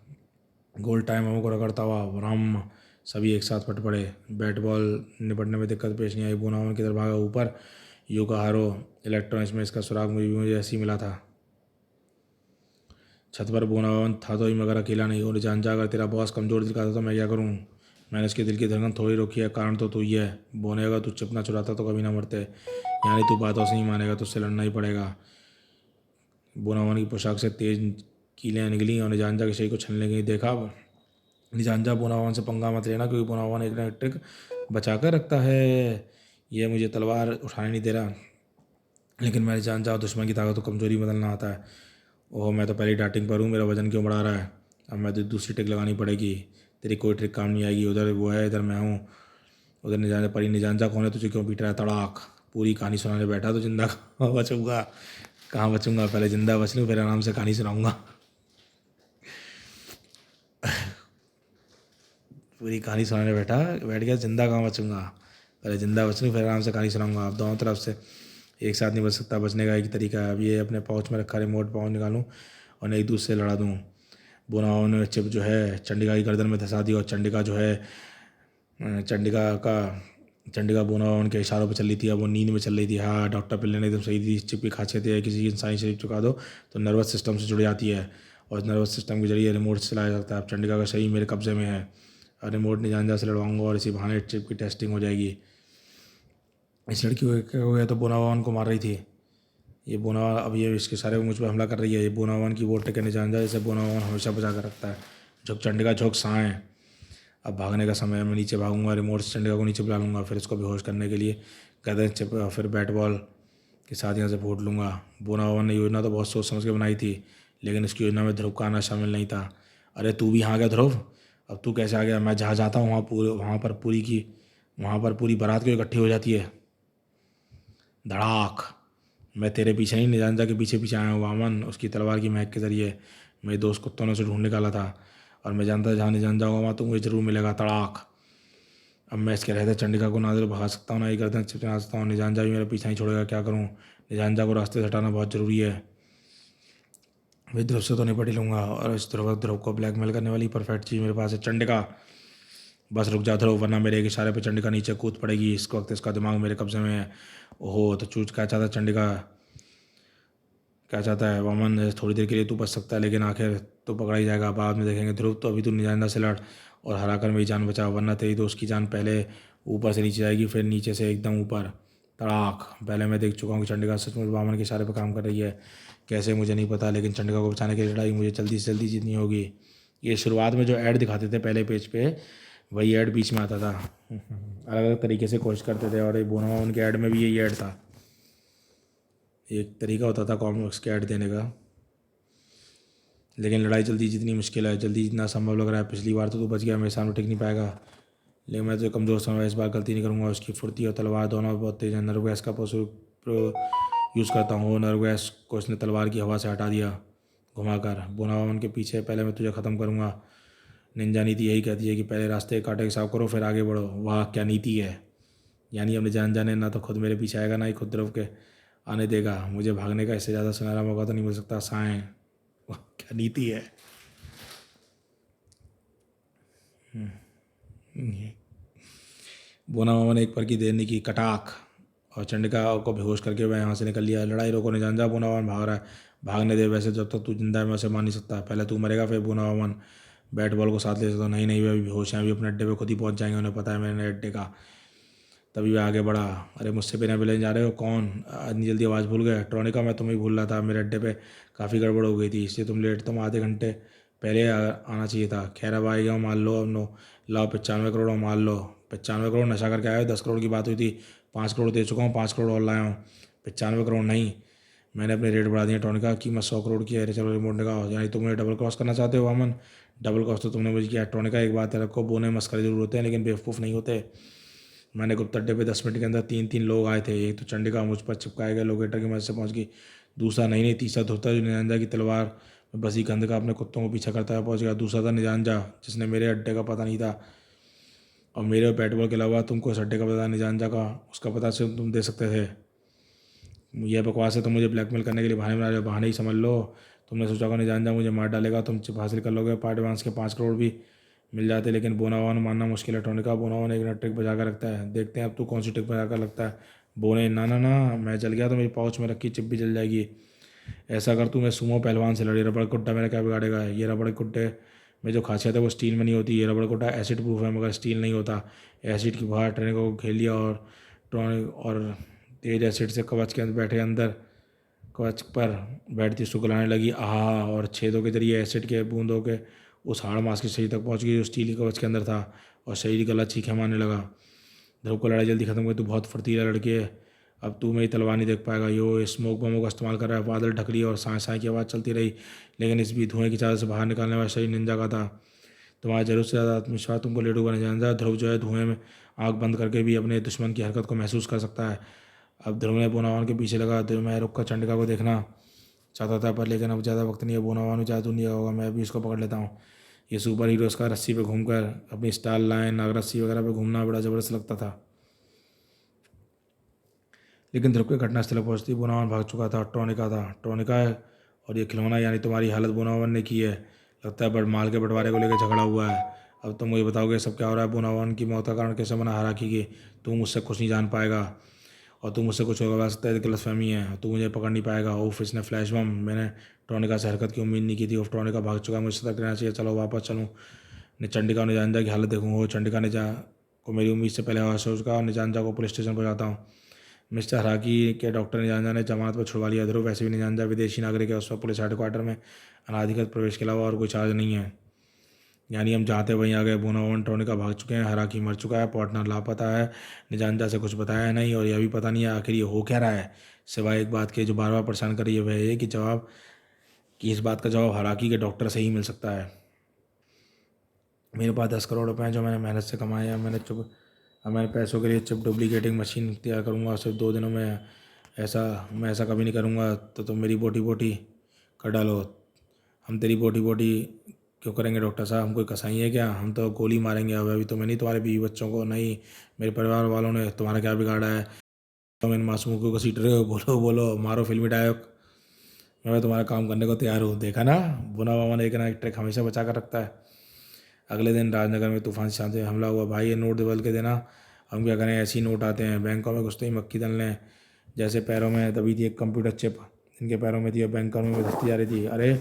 गोल टाइम हमको रगड़ता हुआ ब्रह्म। सभी एक साथ फट पड़े। बैट बॉल निपटने में दिक्कत पेश नहीं आई। बोनावन की तरफ भागा ऊपर। यूकाहारो इलेक्ट्रॉनिक्स में इसका सुराग मुझे ऐसे ही मिला था। छत पर बोनावन था तो ही, मगर अकेला नहीं। और जान जा, अगर तेरा बॉस कमज़ोर दिल का था तो मैं क्या करूं? मैंने उसके दिल की धड़कन थोड़ी रोकी है। कारण तो तू ही है। बोने, अगर तू चुप ना चुराता तो कभी ना मरते। यानी तू बातों से नहीं मानेगा, तुझसे लड़ना ही पड़ेगा। बोनावन की पोशाक से तेज कीलें निकली और निजांजा के शरीर को छलने लगी। देखा निजांजा, बोनावन से पंगा मत लेना, क्योंकि बोनावन एक ना एक ट्रिक बचा कर रखता है। ये मुझे तलवार उठाने नहीं दे रहा, लेकिन मैंने जान चाहो दुश्मन की ताकत को कमज़ोरी बदलना आता है। ओह, मैं तो पहले डाइटिंग पर हूँ, मेरा वजन क्यों बढ़ा रहा है। अब मैं तो दूसरी ट्रिक लगानी पड़ेगी। तेरी कोई ट्रिक काम नहीं आएगी। उधर वो है, इधर मैं हूँ। उधर निजान परी निजानजा कौन है, तुझे क्यों पीट रहा है। तड़ाक, पूरी कहानी सुनाने बैठा तो जिंदा कहाँ बचूंगा। कहाँ बचूंगा, पहले जिंदा बच लूँ फिर आराम से कहानी सुनाऊंगा। पूरी कहानी सुनाने बैठ गया, जिंदा कहाँ बचूंगा। पहले जिंदा बच लूँ फिर आराम से कहानी सुनाऊंगा। अब दोनों तरफ से एक साथ नहीं बच सकता। बचने का एक तरीका है, अब ये अपने पाउच में रखा रिमोट पाउच निकालूँ और एक दूसरे से लड़ा दूँ। बोनाओ ने चिप जो है चंडिका की गर्दन में धंसा दी और चंडिका जो है चंडिका बोनाओ के इशारों पर चल रही थी। अब वो नींद में चल रही थी। हाँ, डॉक्टर पिल्ले ने एकदम सही दी। इस चिप की खासियत है किसी इंसानी शरीर चुका दो तो नर्वस सिस्टम से जुड़ जाती है और नर्वस सिस्टम के जरिए रिमोट से चलाया जाता है। अब चंडिका का शरीर मेरे कब्जे में है और रिमोट निजानजा से लड़वाऊंगा और इसी बहाने चिप की टेस्टिंग हो जाएगी। इस लड़की को गया तो बोनावान को मार रही थी। ये बोनावान अब ये इसके सारे मुझ पर हमला कर रही है। ये बोनावान की वोट टेके निजानजा जैसे बोनावान हमेशा बचा कर रखता है। झुक चंडिका झुक साएँ। अब भागने का समय है। मैं नीचे भागूंगा, रिमोट से चंडिका को नीचे बुला लूँगा, फिर इसको बेहोश करने के लिए गदे चिप फिर बैट बॉल के साथ यहाँ से फूट लूँगा। बोनावान ने योजना तो बहुत सोच समझ के बनाई थी, लेकिन इसकी योजना में ध्रुव का आना शामिल नहीं था। अरे तू भी यहाँ आ गया ध्रुव, अब तू कैसे आ गया। मैं जहाँ जाता हूँ वहाँ पर पूरी बारात क्यों इकट्ठी हो जाती है। धड़ाक, मैं तेरे पीछे नहीं निजानजा के पीछे पीछे आया हूँ। वामन उसकी तलवार की महक के जरिए मेरे दोस्त कुत्तों ने उसे ढूंढ निकाला था और मैं जानता जहाँ निजानजा होगा वहाँ तो मुझे जरूर मिलेगा। तड़ाक, अब मैं इसके रहते चंडिका को ना तो भगा सकता हूँ ना ही गर्दन चिपचिपा सकता हूँ। निजानजा भी मेरा पीछा नहीं छोड़ेगा, क्या करूँ। निजानजा को रास्ते से हटाना बहुत ज़रूरी है। मैं ध्रुव से तो निपट ही लूँगा और इस ध्रुव को ब्लैकमेल करने वाली परफेक्ट चीज़ मेरे पास है। चंडिका बस रुक जा ध्रुव, वरना मेरे एक इशारे पे चंडिका नीचे कूद पड़ेगी। इस वक्त इसका दिमाग मेरे कब्जे में है। ओहो, तो चूज क्या चाहता है चंडिका, क्या चाहता है वामन। थोड़ी देर के लिए तू बच सकता है लेकिन आखिर तो पकड़ा ही जाएगा, बाद में देखेंगे। ध्रुव तो अभी तू निजानजा से लड़ और हरा कर मेरी जान बचा, वरना तेरी दोस्त की जान पहले ऊपर से नीचे जाएगी फिर नीचे से एकदम ऊपर। तड़ाक, पहले मैं देख चुका हूँ कि चंडिका सचमुच वामन के इशारे पर काम कर रही है। कैसे मुझे नहीं पता, लेकिन चंडिका को बचाने की लड़ाई मुझे जल्दी से जल्दी जीतनी होगी। ये शुरुआत में जो ऐड दिखाते थे पहले पेज पे, वही ऐड बीच में आता था। अलग अलग तरीके से कोशिश करते थे और ये बोना उनके ऐड में भी यही ऐड था। एक तरीका होता था कॉमिक्स के ऐड देने का, लेकिन लड़ाई जल्दी जितनी मुश्किल है, जल्दी जितना संभव लग रहा है। पिछली बार तो तू बच गया, मेरे सामने टिक नहीं पाएगा, लेकिन मैं तो कमज़ोर समझ इस बार गलती नहीं करूँगा। उसकी फुर्ती और तलवार दोनों बहुत तेज़ है। नर्व गैस का यूज़ करता हूँ। नर्व गैस को उसने तलवार की हवा से हटा दिया घुमाकर। बोनावन के पीछे पहले मैं तुझे ख़त्म करूँगा। निंजा नीति यही कहती है कि पहले रास्ते कांटे साफ करो फिर आगे बढ़ो। वाह क्या नीति है। यानी अपने जान जाने ना तो खुद मेरे पीछे आएगा ना ही खुद ध्रुव के आने देगा। मुझे भागने का इससे ज़्यादा सुनहरा मौका तो नहीं मिल सकता। साएँ, वाह क्या नीति है। बोना मामा ने एक पल की देर नहीं की। कटाक, और चंडिका को बेहोश करके वह यहाँ से निकल लिया। लड़ाई रोको निजानजा, बोना वामन भाग रहा है। भागने दे, वैसे जब तक तू जिंदा है मैं उसे मार नहीं सकता। पहले तू मरेगा फिर बोना वामन बैट बॉल को साथ ले सकता। नहीं नहीं, वे अभी बेहोश हैं, अभी अपने अड्डे पे खुद ही पहुँच जाएंगे, उन्हें पता है मेरे अड्डे का। तभी वह आगे बढ़ा। अरे मुझसे बिना मिलने जा रहे हो, कौन इतनी जल्दी आवाज़ भूल गए। ट्रोनिका, मैं तुम्हें भूल रहा था, मेरे अड्डे पे काफ़ी गड़बड़ हो गई थी इसलिए तुम लेट, तुम आधे घंटे पहले आना चाहिए था। खैर अब आएगा, मान लो। अब नो लाओ 95 करोड़ मान लो। 95 करोड़ नशा करके आए हो। 10 करोड़ की बात हुई थी, 5 करोड़ दे चुका हूँ, 5 करोड़ और लाया हूँ। 95 करोड़ नहीं, मैंने अपने रेट बढ़ा दिए। टॉनिका कीमत 100 करोड़ की है। चलो रिमोट निकालो। यानी तुम मुझे डबल क्रॉस करना चाहते हो वामन। डबल क्रॉस तो तुमने मुझे किया। टॉनिका एक बात है रखो, बोने मस्करे जरूर होते हैं लेकिन बेवकूफ़ नहीं होते। मैंने गुप्त अड्डे पे 10 मिनट के अंदर 3 लोग आए थे। एक तो चंडिका मुझ पर चिपकाए गए लोकेटर की मदद से पहुंच गई। दूसरा नहीं तीसरा धोता जो निजानजा की तलवार में बसी गंध का अपने कुत्तों को पीछा करता है पहुंच गया। दूसरा था निजानजा जिसने मेरे अड्डे का पता नहीं था, और मेरे बैट बॉल के अलावा तुमको इस अड्डे का पता निजानजा का उसका पता से तुम दे सकते थे। यह बकवास है, तुम मुझे ब्लैकमेल करने के लिए बहाने बना रहे हो। बहाने ही समझ लो। तुमने सोचा को निजानजा मुझे मार डालेगा, तुम चिप हासिल कर लोगे। पार्ट एडवांस के 5 करोड़ भी मिल जाते, लेकिन बोनावान मानना मुश्किल है। टोनिका, बोनावान एक ट्रिक बजा कर रखता है, देखते हैं अब तू कौन सी ट्रिक बजा कर लगता है। बोने, ना ना ना, मैं जल गया तो मेरी पाउच में रखी चिप भी जल जाएगी। ऐसा कर तू, मैं सुमो पहलवान से लड़ी। रबड़ कुट्टा मेरा क्या बिगाड़ेगा। ये रबड़ कुट्टे में जो खासियत है वो स्टील में नहीं होती। ये रबड़ कुट्टा एसिड प्रूफ है मगर स्टील नहीं होता। एसिड की बाहर ट्रेनिंग को खेल लिया और तेज एसिड से कवच के अंदर बैठे अंदर कवच पर बैठती सुगलाने लगी। आहा, और छेदों के जरिए एसिड के बूंदों के उस हाड़ मांस के शरीर तक पहुंच गई जो स्टील के कवच के अंदर था, और शरीर गला चीखें मारने लगा। ध्रुव को लड़ाई जल्दी खत्म कर, तू बहुत फुर्तीला लड़की है, अब तू मेरी तलवार नहीं देख पाएगा। यो स्मोक बमों का इस्तेमाल कर रहा है। बादल ढक लिए और साए साए की आवाज़ चलती रही, लेकिन इस भी धुएं की चादर से बाहर निकालने वाला शरीर निंजा का था। तुम्हारा जरूर से ज़्यादा आत्मविश्वास तुमको लेडू बने जाना। ध्रुव जो है धुएं में आँख बंद करके भी अपने दुश्मन की हरकत को महसूस कर सकता है। अब ध्रुव ने बोनावान के पीछे लगा। मैं रुक कर चंडिका को देखना चाहता था, पर लेकिन अब ज़्यादा वक्त नहीं है। बोनावान भी ज़्यादा दूर नहीं होगा, मैं भी इसको पकड़ लेता हूँ। ये सुपर हीरोज़ का रस्सी पे घूमकर अपनी स्टार लाइन नाग रस्सी वगैरह पे घूमना बड़ा ज़बरदस्त लगता था। लेकिन ध्रुव के घटनास्थल पर पहुंचती बोनावन भाग चुका था। टॉनिका है और ये खिलौना, यानी तुम्हारी हालत बोनावन ने की है। लगता है बट माल के बंटवारे को लेकर झगड़ा हुआ है। अब तुम मुझे बताओगे सब क्या हो रहा है? बोनावन की मौत का कारण कैसे बना हाराकी की? तू मुझसे कुछ नहीं जान पाएगा और तू मुझसे कुछ होगा सकता है, गलतफहमी है, तू मुझे पकड़ नहीं पाएगा। ओफ, इसने फ्लैश बम। मैंने टॉनिका से हरकत की उम्मीद नहीं की थी। ओफ, टॉनिका भाग चुका है, मुझे सतर्क रहना चाहिए। चलो वापस चलूँ। ने चंडिका और निजांजा की हालत देखूँ। हो, चंडिका निजा को मेरी उम्मीद से पहले होश हो चुका और निजांजा को पुलिस स्टेशन पर जाता हूँ। मिस्टर हराकी के डॉक्टर निजांजा ने जमानत पर छुड़वा लिया। ध्रुव वैसे भी निजांजा विदेशी नागरिक है, उस पर पुलिस हेडक्वार्टर में अनाधिकृत प्रवेश के अलावा और कोई चार्ज नहीं है। यानी हम जाते वहीं आ गए। बोनावन टॉनिका भाग चुके हैं, हराकी मर चुका है, पार्टनर लापता है, निजांजा से कुछ बताया है नहीं और यह भी पता नहीं है आखिर ये हो क्या रहा है। सिवाय एक बात के जो बार बार परेशान कर रही है वह ये कि इस बात का जवाब हराकी के डॉक्टर से ही मिल सकता है। मेरे पास 10 करोड़ रुपए हैं जो मैंने मेहनत से कमाए हैं। अब मैंने पैसों के लिए चिप डुप्लीकेटिंग मशीन तैयार करूँगा और सिर्फ 2 दिनों में। मैं ऐसा कभी नहीं करूँगा। तो तुम मेरी बोटी बोटी कर डालो। हम तेरी बोटी बोटी क्यों करेंगे डॉक्टर साहब? हम कोई कसाई है क्या? हम तो गोली मारेंगे। अब अभी तो मैं नहीं, तुम्हारे बीवी बच्चों को नहीं, मेरे परिवार वालों ने तुम्हारा क्या बिगाड़ा है? तुम इन मासूमों को घसीट रहे हो। बोलो बोलो, मारो फिल्मी डायलॉग। मैं तुम्हारा काम करने को तैयार हूँ। देखा ना, बुना बाबा ने एक ना एक ट्रिक हमेशा बचा कर रखता है। अगले दिन राजनगर में तूफान से शांति हमला हुआ। भाई ये नोट बदल के देना। हम क्या करें, ऐसे ही नोट आते हैं। बैंकों में घुसते ही मक्खी दल ने जैसे पैरों में दबी थी एक कंप्यूटर चिप, इनके पैरों में थी और बैंकों में धसती जा रही थी। अरे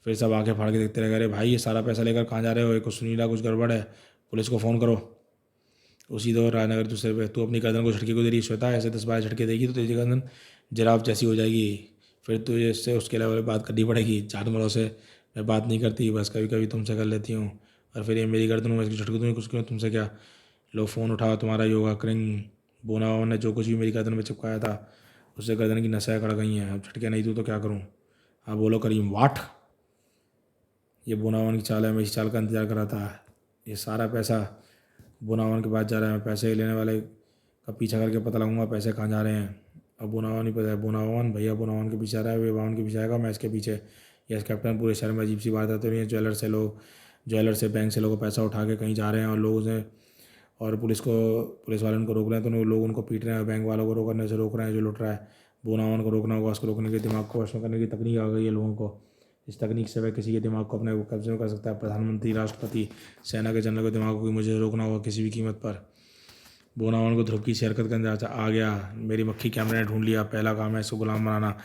फिर सब आंखें फाड़ के देखते रह गए। अरे भाई ये सारा पैसा लेकर कहाँ जा रहे हो? ये कुछ सुनीला, कुछ गड़बड़ है, पुलिस को फ़ोन करो। उसी दौर राजनगर दूसरे पे, तू अपनी गर्दन को झटके को दे रही श्वेता, ऐसे 10-12 झटके देगी तो तेरी गर्दन जिराफ जैसी हो जाएगी। फिर तुझे इससे उसके लेवल पर बात करनी पड़ेगी। जानवरों से मैं बात नहीं करती, बस कभी कभी तुमसे कर लेती हूँ। और फिर ये मेरी गर्दन में इसकी झटक दूँगी कुछ क्यों? तुमसे क्या? लो फ़ोन उठाओ, तुम्हारा योगा करेंगे। बोनावा ने जो कुछ भी मेरी गर्दन में चिपकाया था उससे गर्दन की नसें अकड़ गई हैं। अब झटके नहीं दूँ तो क्या करूँ? हाँ बोलो करीम। वाट, ये बोनावन की चाल है। मैं इस चाल का इंतजार कर रहा था। ये सारा पैसा बोनावन के पास जा रहा है। मैं पैसे लेने वाले का पीछा करके पता लगाऊंगा पैसे कहाँ जा रहे हैं। अब बोनावन ही पता है। बोनावन भैया बोनावन के पीछे आ रहा है, वे बावन के पीछे आएगा, मैं इसके पीछे। यस कैप्टन, पूरे शहर में अजीब सी बात आती है। ज्वेलर से बैंक से लोग पैसा उठा के कहीं जा रहे हैं और लोग उसे और पुलिस वाले उनको रोक रहे हैं, तो लोग उनको पीट रहे हैं। बैंक वालों को रोकने से रोक रहे हैं जो लुट रहा है। बोनावन को रोकना होगा। उसको रोकने के दिमाग को वश में करने की तकनीक आ गई है लोगों को। इस तकनीक से वह किसी के दिमाग को अपने कब्जे में कर सकता है। प्रधानमंत्री, राष्ट्रपति, सेना के जनरल के दिमाग को भी मुझे रोकना होगा किसी भी कीमत पर। बोनावन को ध्रुव की सी हरकत करने आ गया। मेरी मक्खी कैमरे ने ढूंढ लिया। पहला काम है इसको गुलाम बनाना।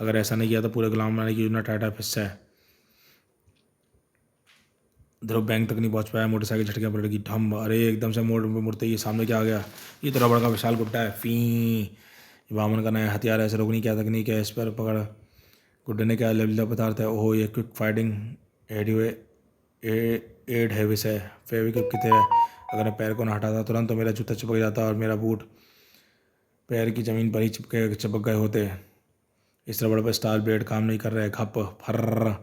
अगर ऐसा नहीं किया तो पूरे गुलाम बनाने की योजना टाटा फिस्सा है। ध्रुव बैंक तक नहीं पहुंच पाया। मोटरसाइकिल झटके पलट ढम। अरे एकदम से मुड़ते ही सामने क्या आ गया? ये तो रबड़ का विशाल गुड्डा है। फी वामन का नया हथियार है। ऐसे रोकने क्या तकनीक है? इस पर पकड़। गुड्डे ने क्या लवलीला पदार्थ है? ओहो, ये क्विक फाइटिंग एड हैविस है। फेविक्विक कितने है? अगर मैं पैर को ना हटाता तुरंत तो मेरा जूता चिपक जाता और मेरा बूट पैर की ज़मीन पर ही चिपक गए होते। इस रबड़ पर स्टार ब्लेड काम नहीं कर रहा है। खप फर्र,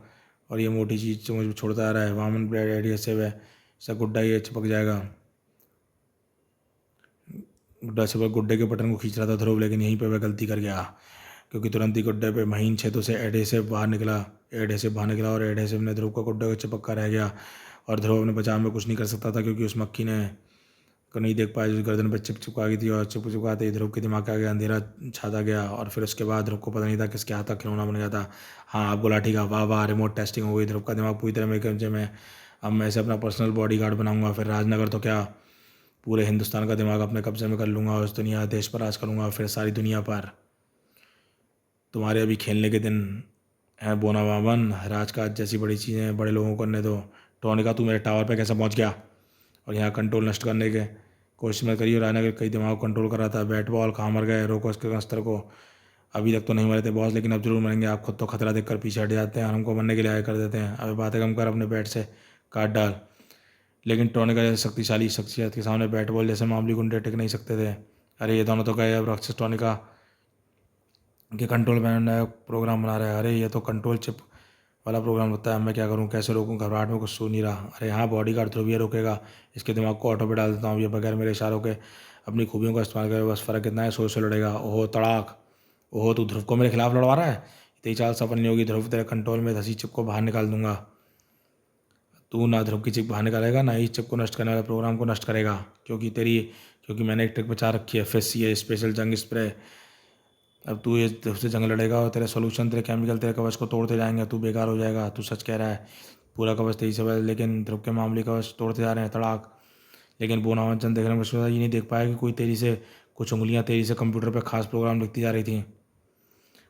और ये मोटी चीज़ मुझे छोड़ता आ रहा है। वामन ब्लेड एडहेसिव है, इसका गुड्डा ये चिपक जाएगा। गुड्डा से गुड्डे के बटन को खींच रहा था ध्रुव, लेकिन यहीं पर वह गलती कर गया क्योंकि तुरंत ही गुड्डे पे महीन छेदों से एडहेसिव बाहर निकला और एडहेसिव ने ध्रुव को गुड्डे को चिपका रह गया। और ध्रुव अपने बचाव में कुछ नहीं कर सकता था क्योंकि उस मक्खी ने को नहीं देख पाया जो गर्दन पर चिपका गई थी। और चिपकाते ही ध्रुव के दिमाग का अंधेरा छाता गया। और फिर उसके बाद ध्रुव को पता नहीं था किसके हाथ तक खिलौना बन गया था। हाँ अब बोला ठीक है, वाह वाह, रिमोट टेस्टिंग हो गई। ध्रुव का दिमाग पूरी तरह मेरे कब्जे में। अब मैं इसे अपना पर्सनल बॉडीगार्ड बनाऊंगा। फिर राजनगर तो क्या, पूरे हिंदुस्तान का दिमाग अपने कब्जे में कर लूँगा और उस दुनिया देश पर राज करूँगा। फिर सारी दुनिया पर। तुम्हारे अभी खेलने के दिन है बोनावावन। राजकाज जैसी बड़ी चीज़ें बड़े लोगों को करने दो। टॉनिका, तू मेरे टावर पे कैसे पहुंच गया? और यहाँ कंट्रोल नष्ट करने के कोशिश में करिए। राजनगर कई दिमाग को कंट्रोल कर रहा था। बैट बॉल कहाँ मर गए? रोको उसके अस्त्र को। अभी तक तो नहीं मरे थे बॉस, लेकिन अब जरूर मरेंगे। आप खुद तो खतरा देखकर पीछे हट जाते हैं और हमको मरने के लिए आया कर देते हैं। अब बातें कम कर, अपने बैट से काट डाल। लेकिन टोनिका जैसे शक्तिशाली शख्सियत के सामने बैट बॉल जैसे मामूली गुंडे टिक नहीं सकते थे। अरे ये दोनों तो गए, अब राक्षस टोनिका के कंट्रोल पैनल नया प्रोग्राम बना रहा है। अरे ये तो कंट्रोल चिप वाला प्रोग्राम होता है, मैं क्या करूँ, कैसे रोकूँ, घबराहट में कुछ सो नहीं रहा। अरे हाँ, बॉडीगार्ड ध्रुव ये रोकेगा, इसके दिमाग को ऑटो पे डाल देता हूँ, ये बगैर मेरे इशारों के अपनी खूबियों का इस्तेमाल करे, बस फ़र्क कितना है, सोच से लड़ेगा। ओहो तड़ाक, ओहो तू ध्रुव को मेरे खिलाफ लड़वा रहा है, तेरी चाल सफल नहीं होगी ध्रुव, तेरे कंट्रोल में धसी चिप को बाहर निकाल दूंगा। तू ना ध्रुव की चिप बाहर निकालेगा, ना ही चिप को नष्ट करने वाले प्रोग्राम को नष्ट करेगा, क्योंकि मैंने एक ट्रिक बचा रखी है, फिश ये स्पेशल जंग स्प्रे। अब तू ये ध्रुव से जंग लड़ेगा और तेरे सोल्यूशन, तेरे केमिकल तेरे कवच को तोड़ते जाएंगे, तू बेकार हो जाएगा। तू सच कह रहा है, पूरा कवच तेजी से बदल, लेकिन ध्रुव के मामूली कवच तोड़ते जा रहे हैं तड़ाक। लेकिन बोनावन देखने में मुश्किल था, ये नहीं देख पाया कि कोई तेजी से कुछ उंगलियां तेजी से कंप्यूटर पर खास प्रोग्राम लिखती जा रही थी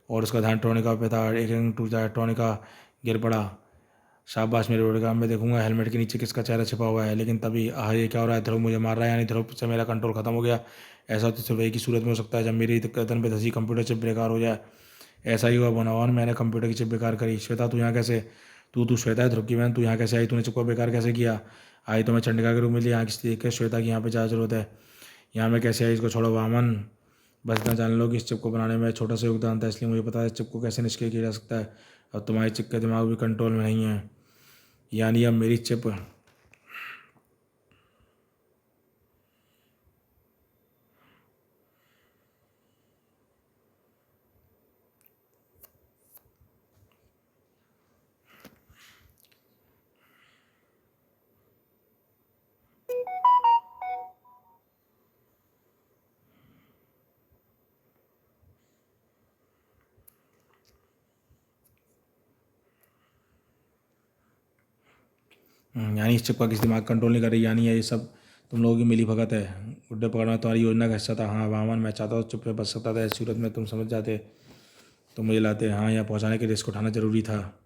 और उसका ध्यान टोनिका पे था। एक रंग टूट जाए, टोनिका गिर पड़ा। शाबाश मेरे बॉडीगार्ड, मैं देखूंगा हेलमेट के नीचे किसका चेहरा छिपा हुआ है। लेकिन तभी ये क्या हो रहा है, ध्रुव मुझे मार रहा है, यानी ध्रुव से मेरा कंट्रोल खत्म हो गया। ऐसा तो सिर्फ एक ही सूरत में हो सकता है, जब मेरी गर्दन पे धसी कंप्यूटर चिप बेकार हो जाए। ऐसा ही हुआ बोनावन, मैंने कंप्यूटर की चिप बेकार करी। श्वेता तू यहाँ कैसे, तू श्वेता है ध्रुव की बहन, तू यहाँ कैसे आई, तूने चिप को बेकार कैसे किया। आई तो मैं चंडिका के रूप में ली, यहाँ किसी देख के श्वेता की यहाँ पे ज़्यादा जरूरत है, यहाँ मैं कैसे आई, इसको छोड़ो वामन। बस इतना जान लो कि इस चिप को बनाने में छोटा सा योगदान था, इसलिए मुझे पता है इस चिप को कैसे निष्क्रिय किया जा सकता है। अब तुम्हारी चिप का दिमाग भी कंट्रोल में नहीं है, यानी अब मेरी चिप। यानी इस चिप का किसी दिमाग कंट्रोल नहीं कर रही, यानी ये सब तुम लोगों की मिली भगत है। गुड्डे पकड़ना तुम्हारी योजना का हिस्सा था। हाँ वामन, मैं चाहता हूँ चुप पे बच सकता था, इस सूरत में तुम समझ जाते तो मुझे लाते। हाँ, यहाँ पहुँचाने के रिस्क उठाना जरूरी था।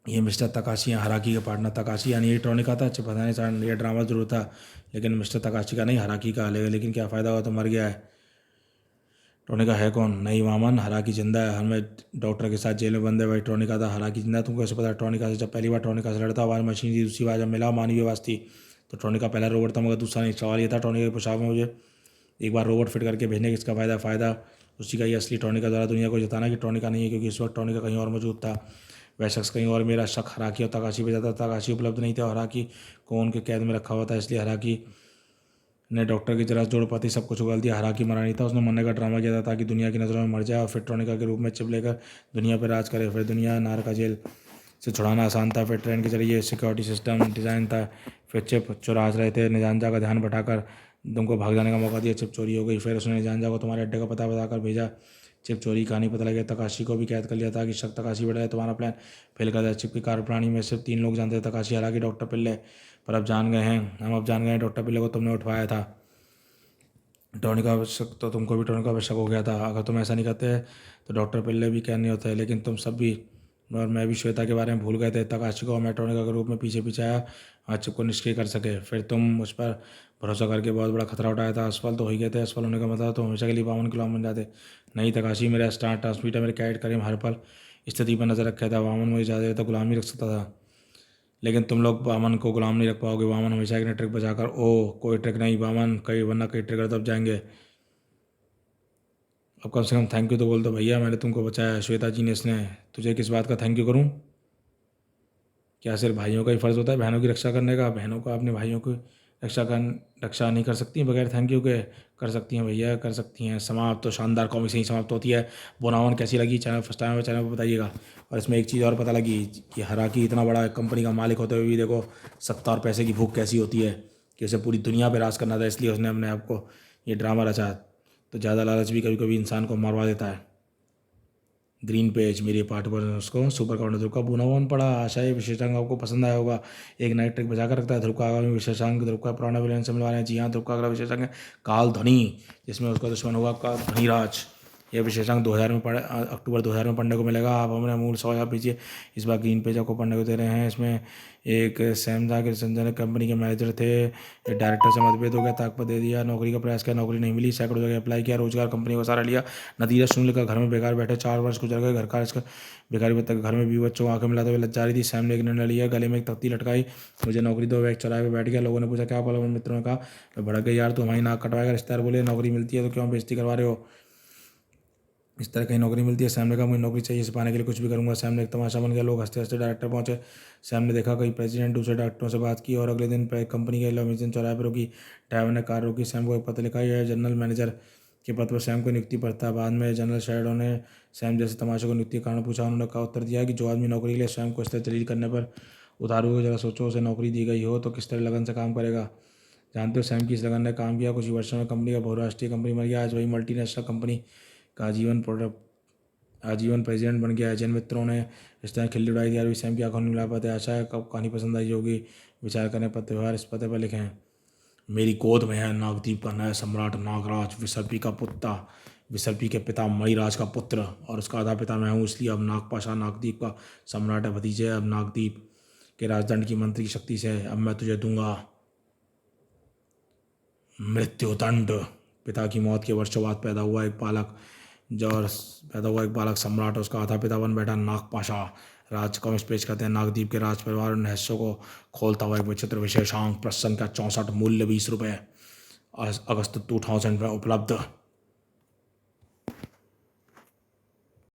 ये मिस्टर तकाशी हराकी का पार्टनर, तकाशी यानी ये टॉनिक था, चिप हटाने का ये ड्रामा जरूर था, लेकिन मिस्टर तकाशी का नहीं, हराकी का। लेकिन क्या फ़ायदा हुआ, तो मर गया है। टोनिका है कौन? नहीं वामन, हराकी जिंदा है, हमें डॉक्टर के साथ जेल में बंद है, भाई टोनिका था, हराकी जिंदा है। तुमको कैसे पता? टोनिका से जब पहली बार टोनिका से लड़ता आवाज़ मशीन थी, दूसरी बार जब मिला मानवीय आवाज़ थी। तो टोनिका पहला रोबोट था, मगर दूसरा नहीं। सवाल ये था टोनिका के पोशाक में मुझे एक बार रोबोट फिट करके भेजने का इसका फ़ायदा उसी का ही असली टोनिका द्वारा दुनिया को जताना कि टोनिका नहीं है, क्योंकि इस वक्त टोनिका कहीं और मौजूद था, वह शख्स कहीं और। मेरा शक हराकी और तकाशी पे जाता। तकाशी उपलब्ध नहीं था और हराकी को उनके कैद में रखा हुआ था, इसलिए हराकी ने डॉक्टर की जरा जोड़ पाती सब कुछ उगल दिया। हराकी मरा नहीं था, उसने मरने का ड्रामा किया था ताकि दुनिया की नज़रों में मर जाए और फिर टोनिका के रूप में चिप लेकर दुनिया पर राज करे। फिर दुनिया नार का जेल से छुड़ाना आसान था, फिर ट्रेन के जरिए सिक्योरिटी सिस्टम डिज़ाइन था, फिर चिप चुरा रहे थे। निजांजा का ध्यान भटकाकर तुमको भाग जाने का मौका दिया, चिप चोरी हो गई। फिर उसने निजांजा को तुम्हारे अड्डे का पता बताकर भेजा, चिप चोरी की कहानी पता लगी। तकाशी को भी कैद कर लिया था कि शक तकाशी बढ़ाए तुम्हारा प्लान फेल कर दिया। चिप की कार्यप्रणाली में सिर्फ 3 लोग जानते थे, तकाशी, हालांकि डॉक्टर पिल्ले। पर अब जान गए हैं, हम अब जान गए हैं, डॉक्टर पिल्ले को तुमने उठवाया था। टोनिका आवश्यक तो तुमको भी टोनिका आवश्यक हो गया था। अगर तुम ऐसा नहीं करते तो डॉक्टर पिल्ले भी क्या नहीं होते, लेकिन तुम सब भी और मैं भी श्वेता के बारे में भूल गए थे। तकाशी को मैं टोनिका के रूप में पीछे पीछे आया, आज चिप को निष्क्रिय कर सके। फिर तुम मुझ पर भरोसा करके बहुत बड़ा खतरा उठाया था। असफल तो हो ही गए थे, असफल होने का मतलब तो हमेशा के लिए बावन गुलाम बन जाते। नहीं तकाशी, मेरा स्टार ट्रांसमीटर, मेरे कैड करीम हर पल स्थिति पर नजर रखा था। वामन मुझे ज़्यादा देर तक गुलाम नहीं रख सकता था, लेकिन तुम लोग वामन को गुलाम नहीं रख पाओगे। वामन हमेशा एक ट्रिक बचाकर, ओह कोई ट्रिक नहीं वामन, कई वरना कई ट्रिगर दब जाएंगे। अब कम से कम थैंक यू तो बोल दो भैया, मैंने तुमको बचाया। श्वेता जी ने इसने तुझे किस बात का थैंक यू करूं? क्या सिर्फ भाइयों का ही फ़र्ज़ होता है बहनों की रक्षा करने का? बहनों को अपने भाइयों की रक्षा नहीं कर सकती बगैर थैंक यू के? कर सकती हैं भैया, कर सकती हैं। समाप्त तो शानदार कॉमिक से ही समाप्त होती है। बोनावन कैसी लगी? चैनल फर्स्ट टाइम है, चैनल पर बताइएगा। और इसमें एक चीज़ और पता लगी कि हराकी इतना बड़ा कंपनी का मालिक होते हुए भी देखो सत्ता और पैसे की भूख कैसी होती है, कि उसे पूरी दुनिया पर राज करना था, इसलिए उसने अपने आप को ये ड्रामा रचा। तो ज़्यादा लालच भी कभी कभी इंसान को मरवा देता है। ग्रीन पेज मेरे पार्ट पर उसको सुपर काउंटर ध्रुव का बुनावन पड़ा। आशा ये विशेषांक आपको पसंद आया होगा। एक नई ट्रिक बजा कर रखता है ध्रुव का आगामी विशेषांक, ध्रुव का पुराना विलेन से मिलवा रहे हैं। जी हाँ, ध्रुव का अगला विशेषांक है काल ध्वनि, जिसमें उसका दुश्मन होगा का धनीराज, यह विशेषांक 2000 में अक्टूबर 2000 में पढ़ने को मिलेगा। आप हमें मूल 100,000 भेजिए। इस बार ग्रीन पेज आपको पढ़ने को दे रहे हैं। इसमें एक सैम था कि संजनक कंपनी के मैनेजर थे, एक डायरेक्टर से मतभेद हो गया, ताक पर दे दिया, नौकरी का प्रयास किया, नौकरी नहीं मिली, सैकड़ों जगह अप्लाई किया, रोजगार कंपनी को सारा लिया, नतीजा शून्य का, घर में बेकार बैठे 4 वर्ष गुजर गए। घर का इसका बेकारी बता, घर में 20 बच्चों को आंखें मिलाते हुए लज्जा रही थी। सैम ने एक निर्णय लिया, गले में एक तख्ती लटकाई, मुझे नौकरी दो। बैग चौराहे पे बैठ गया। लोगों ने पूछा क्या बोला? मित्रों ने कहा, मैं भड़क गई, यार तू हमारी नाक कटवाएगा। रिश्तेदार बोले, नौकरी मिलती है तो क्यों बेइज्जती करवा रहे हो? इस तरह कहीं नौकरी मिलती है? सैम ने कहा, मुझे नौकरी चाहिए, इसे पाने के लिए कुछ भी करूंगा। सैम ने एक तमाशा बन गया। लोग हंसते हंसते डायरेक्टर पहुंचे। सैम ने देखा कई प्रेसिडेंट दूसरे डॉक्टरों से बात की और अगले दिन कंपनी के लॉमिजन चौराहे पर रोकी। ड्राइवर ने कार रोकी, सैम को एक पत्र लिखा, यह जनरल मैनेजर के पद पर सैम को नियुक्ति पर था। बाद में जनरल शेडो ने सैम जैसे तमाशे को नियुक्ति का कारण पूछा। उन्होंने कहा, उत्तर दिया कि जो आदमी नौकरी के लिए स्वयं को इस तरह जलील करने पर उतारू हो, जरा सोचो, उसे नौकरी दी गई हो तो किस तरह लगन से काम करेगा। जानते हो सैम की इस लगन ने काम किया, कुछ ही वर्षों में कंपनी का बहुराष्ट्रीय कंपनी बन गया। आज वही मल्टीनेशनल कंपनी का आजीवन प्रेसिडेंट बन गया है। जिन मित्रों ने इस तरह खिल्ली उड़ाई थी, अभी सैम की आंखों में मिला पाते। आशा है कब कहानी पसंद आई होगी। विचार करने पर त्यौहार इस पते पर लिखें। मेरी गोद में है नागदीप का नया सम्राट नागराज, विसर्पी का पुत्र, विसर्पी के पिता मणिराज का पुत्र, और उसका आधा पिता मैं हूँ, इसलिए अब नागपाशा नागदीप का सम्राट है। भतीजे, अब नागदीप के राजदंड की मंत्री की शक्ति से अब मैं तुझे दूंगा मृत्युदंड। पिता की मौत के वर्षों बाद पैदा हुआ एक बालक सम्राट, उसका आधा पिता बन बैठा नागपाशा। राज कॉमिक्स पेश करते हैं नागदीप के राज परिवार और रहस्यों को खोलता हुआ एक विचित्र विशेषांक। प्रसन्न का 64, मूल्य 20 रुपये। अगस्त 2000 में उपलब्ध।